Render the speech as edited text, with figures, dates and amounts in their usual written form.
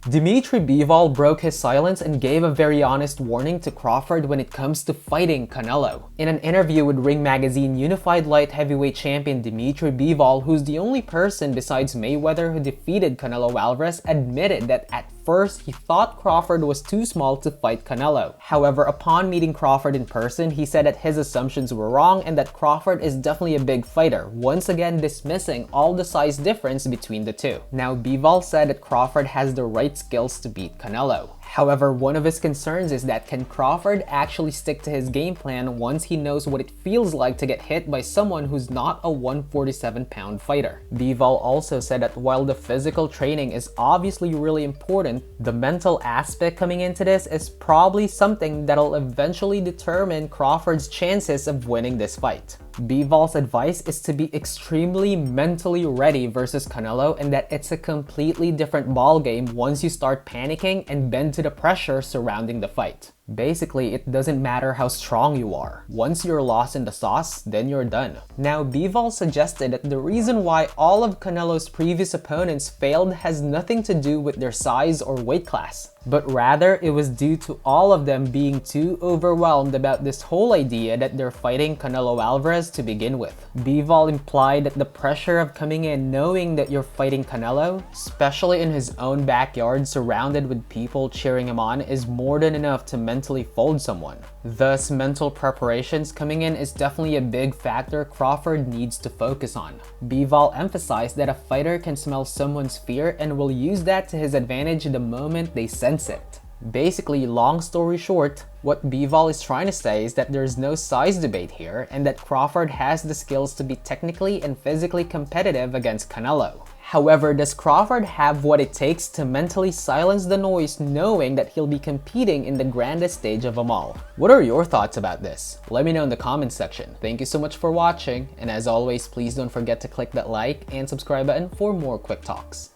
Dmitry Bivol broke his silence and gave a very honest warning to Crawford when it comes to fighting Canelo. In an interview with Ring Magazine, unified light heavyweight champion Dmitry Bivol, who's the only person besides Mayweather who defeated Canelo Alvarez, admitted that at first he thought Crawford was too small to fight Canelo. However, upon meeting Crawford in person, he said that his assumptions were wrong and that Crawford is definitely a big fighter, once again dismissing all the size difference between the two. Now, Bivol said that Crawford has the right skills to beat Canelo. However, one of his concerns is that can Crawford actually stick to his game plan once he knows what it feels like to get hit by someone who's not a 147-pound fighter. Bivol also said that while the physical training is obviously really important, the mental aspect coming into this is probably something that'll eventually determine Crawford's chances of winning this fight. Bivol's advice is to be extremely mentally ready versus Canelo, and that it's a completely different ballgame once you start panicking and bend to the pressure surrounding the fight. Basically, it doesn't matter how strong you are. Once you're lost in the sauce, then you're done. Now, Bivol suggested that the reason why all of Canelo's previous opponents failed has nothing to do with their size or weight class, but rather it was due to all of them being too overwhelmed about this whole idea that they're fighting Canelo Alvarez to begin with. Bivol implied that the pressure of coming in knowing that you're fighting Canelo, especially in his own backyard surrounded with people cheering him on, is more than enough to mentally fold someone. Thus, mental preparations coming in is definitely a big factor Crawford needs to focus on. Bivol emphasized that a fighter can smell someone's fear and will use that to his advantage the moment they sense it. Basically, long story short, what Bivol is trying to say is that there's no size debate here and that Crawford has the skills to be technically and physically competitive against Canelo. However, does Crawford have what it takes to mentally silence the noise knowing that he'll be competing in the grandest stage of them all? What are your thoughts about this? Let me know in the comments section. Thank you so much for watching, and as always, please don't forget to click that like and subscribe button for more quick talks.